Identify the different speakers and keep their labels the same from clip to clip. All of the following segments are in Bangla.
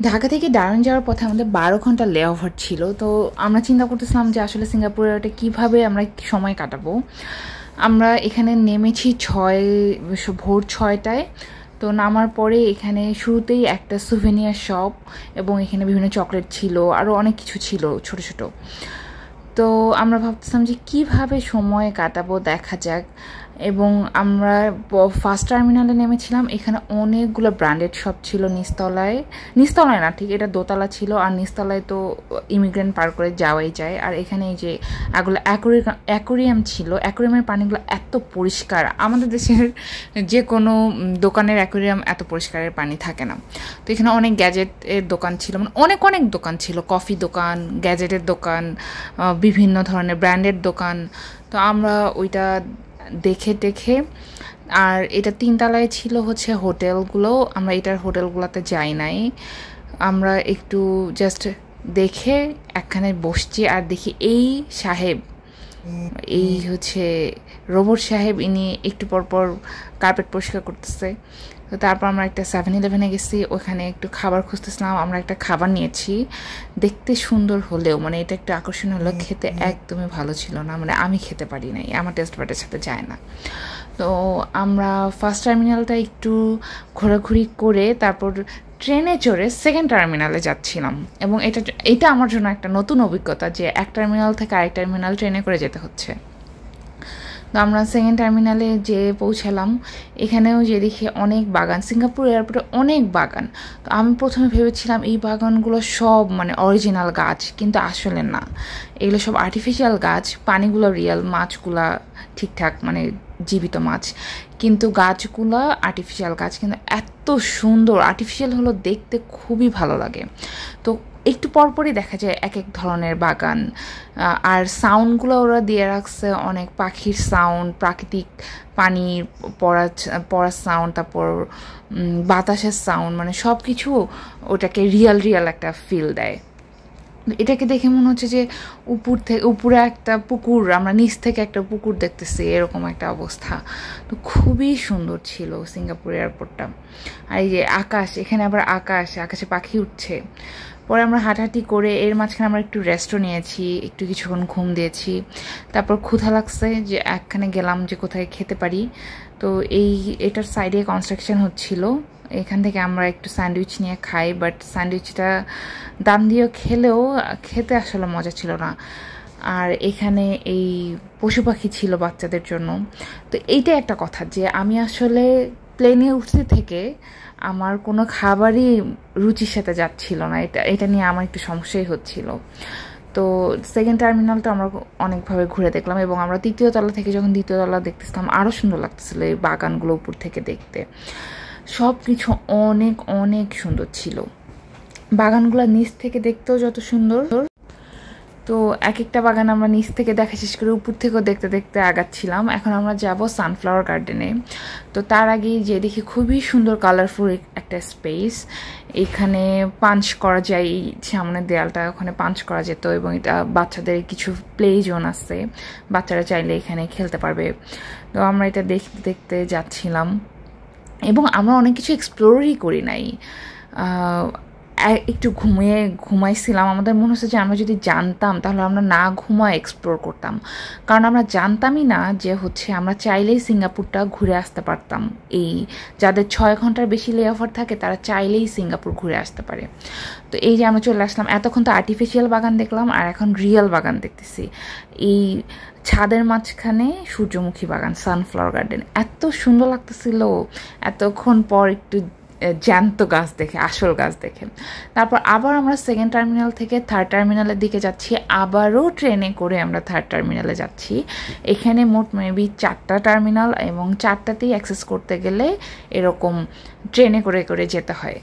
Speaker 1: ঢাকা থেকে ডারউইন যাওয়ার পথে আমাদের 12 ঘন্টা লেওভার ছিল। তো আমরা চিন্তা করতেছিলাম যে আসলে সিঙ্গাপুরে ওটা কীভাবে আমরা সময় কাটাবো। আমরা এখানে নেমেছি ভোর 6টায়। তো নামার পরে এখানে শুরুতেই একটা সুভেনিয়ার শপ এবং এখানে বিভিন্ন চকলেট ছিল, আরও অনেক কিছু ছিল ছোট ছোট। তো আমরা ভাবতেছিলাম যে কীভাবে সময় কাটাবো, দেখা যাক। এবং আমরা ফার্স্ট টার্মিনালে নেমেছিলাম। এখানে অনেকগুলো ব্র্যান্ডেড শপ ছিল নিচতলায় না, ঠিক এটা দোতলা ছিল। আর নিচতলায় তো ইমিগ্রেন্ট পার করে যাওয়াই যায়। আর এখানে এই যে এগুলো অ্যাকোরিয়াম ছিল, অ্যাকোরিয়ামের পানিগুলো এত পরিষ্কার। আমাদের দেশের যে কোনো দোকানের অ্যাকোরিয়াম এত পরিষ্কারের পানি থাকে না। তো এখানে অনেক গ্যাজেটের দোকান ছিল, মানে অনেক অনেক দোকান ছিল, কফি দোকান, গ্যাজেটের দোকান, বিভিন্ন ধরনের ব্র্যান্ডের দোকান। তো আমরা ওইটা দেখে আর এটা 3 তলায় ছিল হচ্ছে হোটেলগুলো। আমরা এটার হোটেলগুলোতে যাই নাই, আমরা একটু জাস্ট দেখে একখানে বসছি। আর দেখি এই হচ্ছে রোবট সাহেব, ইনি একটু পরপর কার্পেট পরিষ্কার করতেছে। তো তারপর আমরা একটা 7-11-এ গেছি, ওখানে একটু খাবার খুঁজতেছিলাম। আমরা একটা খাবার নিয়েছি, দেখতে সুন্দর হলেও মানে এটা একটু আকর্ষণ হলো, খেতে একদমই ভালো ছিল না, মানে আমি খেতে পারি নাই, আমার টেস্ট বাডের সাথে যায় না। তো আমরা ফার্স্ট টার্মিনালটা একটু ঘোরাঘুরি করে তারপর ট্রেনে চড়ে সেকেন্ড টার্মিনালে যাচ্ছিলাম। এবং এটা আমার জন্য একটা নতুন অভিজ্ঞতা যে এক টার্মিনাল থেকে আরেক টার্মিনাল ট্রেনে করে যেতে হচ্ছে। তো আমরা সেকেন্ড টার্মিনালে যেয়ে পৌঁছালাম। এখানেও যে দেখি অনেক বাগান, সিঙ্গাপুর এয়ারপোর্টে অনেক বাগান। তো আমি প্রথমে ভেবেছিলাম এই বাগানগুলো সব মানে অরিজিনাল গাছ, কিন্তু আসলে না, এগুলো সব আর্টিফিশিয়াল গাছ। পানিগুলো রিয়েল, মাছগুলা ঠিকঠাক মানে জীবিত মাছ, কিন্তু গাছগুলো আর্টিফিশিয়াল গাছ। কিন্তু এত সুন্দর, আর্টিফিশিয়াল হলো দেখতে খুবই ভালো লাগে। তো একটু পরপরই দেখা যায় এক এক ধরনের বাগান। আর সাউন্ডগুলো ওরা দিয়ে রাখছে, অনেক পাখির সাউন্ড, প্রাকৃতিক পানির পড়ার সাউন্ড, তারপর বাতাসের সাউন্ড, মানে সব কিছু ওটাকে রিয়াল একটা ফিল দেয়। এটাকে দেখে মনে হচ্ছে যে উপরে একটা পুকুর, আমরা নিচ থেকে একটা পুকুর দেখতেছি, এরকম একটা অবস্থা। তো খুবই সুন্দর ছিল সিঙ্গাপুর এয়ারপোর্টটা। আর এই যে আকাশ, এখানে আবার আকাশে পাখি উঠছে। পরে আমরা হাঁটাহাঁটি করে এর মাঝখানে আমরা একটু রেস্টও নিয়েছি, একটু কিছুক্ষণ ঘুম দিয়েছি। তারপর ক্ষুধা লাগছে যে একখানে গেলাম যে কোথায় খেতে পারি। তো এটার সাইডে কনস্ট্রাকশন হচ্ছিল, এখান থেকে আমরা একটু স্যান্ডউইচ নিয়ে খাই। বাট স্যান্ডউইচটা দাম দিয়েও খেতে আসলে মজা ছিল না। আর এখানে এই পশু পাখি ছিল বাচ্চাদের জন্য। তো এইটা একটা কথা যে আমি আসলে প্লেনে উঠতে থেকে আমার কোনো খাবারই রুচির সাথে যাচ্ছিল না, এটা নিয়ে আমার একটু সমস্যাই হচ্ছিল। তো সেকেন্ড টার্মিনালটা আমরা অনেকভাবে ঘুরে দেখলাম এবং আমরা তৃতীয় তলা থেকে যখন দ্বিতীয় তলা দেখতেছিলাম আরও সুন্দর লাগতেছিল এই বাগানগুলো উপর থেকে দেখতে। সব কিছু অনেক অনেক সুন্দর ছিল, বাগানগুলো নিচ থেকে দেখতেও যত সুন্দর। তো এক একটা বাগান আমরা নিচ থেকে দেখা শেষ করে উপর থেকেও দেখতে দেখতে আগাচ্ছিলাম। এখন আমরা যাব সানফ্লাওয়ার গার্ডেনে। তো তার আগে যে দেখি খুবই সুন্দর কালারফুল একটা স্পেস, এখানে পাঞ্চ করা যায়, সামনের দেয়ালটা ওখানে পাঞ্চ করা যেত। এবং এটা বাচ্চাদের কিছু প্লে জোন আছে, বাচ্চারা চাইলে এখানে খেলতে পারবে। তো আমরা এটা দেখতে দেখতে যাচ্ছিলাম এবং আমরা অনেক কিছু এক্সপ্লোরই করি নাই, একটু ঘুমাইছিলাম। আমাদের মনে হচ্ছে যে আমরা যদি জানতাম তাহলে আমরা না ঘুমায় এক্সপ্লোর করতাম, কারণ আমরা জানতামই না যে হচ্ছে আমরা চাইলেই সিঙ্গাপুরটা ঘুরে আসতে পারতাম। এই যাদের 6 ঘন্টার বেশি লেওভার থাকে তারা চাইলেই সিঙ্গাপুর ঘুরে আসতে পারে। তো এই যে আমরা চলে আসলাম, এতক্ষণ তো আর্টিফিশিয়াল বাগান দেখলাম আর এখন রিয়েল বাগান দেখতেছি। এই ছাদের মাঝখানে সূর্যমুখী বাগান, সানফ্লাওয়ার গার্ডেন, এত সুন্দর লাগতেছিল এতক্ষণ পর একটু জ্যান্ত গাছ দেখে, আসল গাছ দেখে। তারপর আবার আমরা সেকেন্ড টার্মিনাল থেকে থার্ড টার্মিনালের দিকে যাচ্ছি, আবারও ট্রেনে করে আমরা থার্ড টার্মিনালে যাচ্ছি। এখানে মোট মেবি 4টা টার্মিনাল এবং 4টাতেই অ্যাক্সেস করতে গেলে এরকম ট্রেনে করে করে যেতে হয়।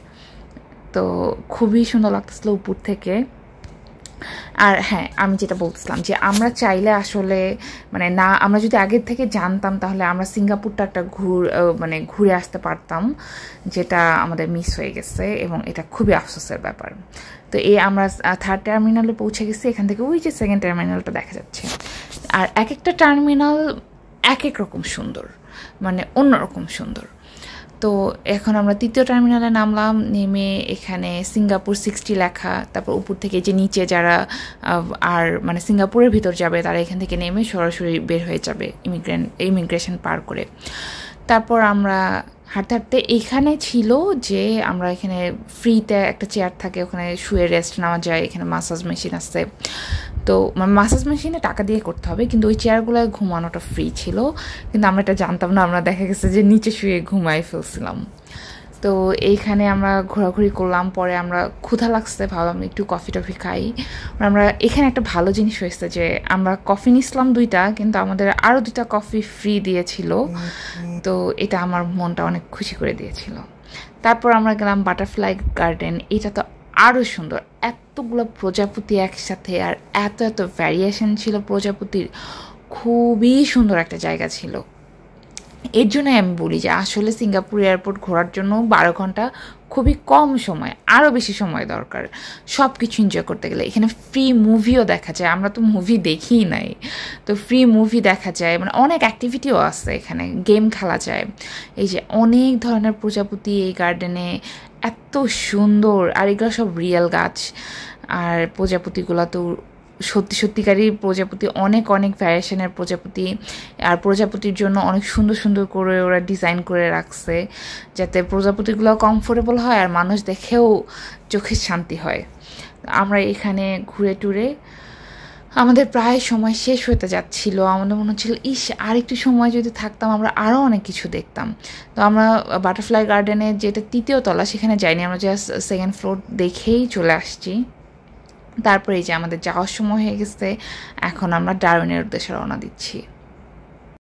Speaker 1: তো খুবই সুন্দর লাগতেছিল উপর থেকে। আর হ্যাঁ, আমি যেটা বলতেছিলাম যে আমরা চাইলে আসলে মানে না, আমরা যদি আগের থেকে জানতাম তাহলে আমরা সিঙ্গাপুরটা একটা ঘুরে আসতে পারতাম, যেটা আমাদের মিস হয়ে গেছে এবং এটা খুবই আফসোসের ব্যাপার। তো আমরা থার্ড টার্মিনালে পৌঁছে গেছি, এখান থেকে ওই যে সেকেন্ড টার্মিনালটা দেখা যাচ্ছে। আর এক একটা টার্মিনাল এক এক রকম সুন্দর, মানে অন্যরকম সুন্দর। তো এখন আমরা 3য় টার্মিনালে নামলাম, নেমে এখানে সিঙ্গাপুর 60 লেখা, তারপর উপর থেকে যে নিচে যারা আর মানে সিঙ্গাপুরের ভিতর যাবে তারা এখান থেকে নেমে সরাসরি বের হয়ে যাবে ইমিগ্রেশন পার করে। তারপর আমরা হাঁটতে হাঁটতে এখানে ছিল যে আমরা এখানে ফ্রিতে একটা চেয়ার থাকে, ওখানে শুয়ে রেস্ট নেওয়া যায়, এখানে মাসাজ মেশিন আছে। তো মাসাজ মেশিনে টাকা দিয়ে করতে হবে, কিন্তু ওই চেয়ারগুলোয় ঘুমানোটা ফ্রি ছিল, কিন্তু আমরা এটা জানতাম না, আমরা দেখা গেছে যে নিচে শুয়ে ঘুমাই ফেলছিলাম। তো এইখানে আমরা ঘোরাঘুরি করলাম, পরে আমরা ক্ষুধা লাগছে, ভাবলাম একটু কফি টফি খাই। আমরা এখানে একটা ভালো জিনিস হয়েছে যে আমরা কফি নিছিলাম 2টা, কিন্তু আমাদের আরও 2টা কফি ফ্রি দিয়েছিল, তো এটা আমার মনটা অনেক খুশি করে দিয়েছিল। তারপর আমরা গেলাম বাটারফ্লাই গার্ডেন, এটা তো আরও সুন্দর, এতগুলো প্রজাপতি একসাথে আর এত এত ভ্যারিয়েশন ছিল প্রজাপতির, খুবই সুন্দর একটা জায়গা ছিল। এর জন্যই আমি বলি যে আসলে সিঙ্গাপুর এয়ারপোর্ট ঘোরার জন্য 12 ঘন্টা খুবই কম সময়, আরও বেশি সময় দরকার সব কিছু এনজয় করতে গেলে। এখানে ফ্রি মুভিও দেখা যায়, আমরা তো মুভি দেখিই নাই, তো ফ্রি মুভি দেখা যায়, মানে অনেক অ্যাক্টিভিটিও আছে এখানে, গেম খেলা যায়। এই যে অনেক ধরনের প্রজাপতি এই গার্ডেনে, এত সুন্দর, আর এগুলো সব রিয়েল গাছ, আর প্রজাপতিগুলো তো সত্যিকারই প্রজাপতি, অনেক অনেক ভ্যারিয়েশনের প্রজাপতি, আর প্রজাপতির জন্য অনেক সুন্দর সুন্দর করে ওরা ডিজাইন করে রাখছে যাতে প্রজাপতিগুলো কমফোর্টেবল হয় আর মানুষ দেখেও চোখের শান্তি হয়। আমরা এখানে ঘুরে টুরে আমাদের প্রায় সময় শেষ হতে যাচ্ছিল, আমাদের মনে হচ্ছিল ইস আর একটু সময় যদি থাকতাম আমরা আরও অনেক কিছু দেখতাম। তো আমরা বাটারফ্লাই গার্ডেনে যেটা 3য় তলা সেখানে যাইনি, আমরা জাস্ট 2nd ফ্লোর দেখেই চলে আসছি। তারপরে এই যে আমাদের যাওয়ার সময় হয়ে গেছে, এখন আমরা ডারউইনের উদ্দেশ্যে রওনা দিচ্ছি।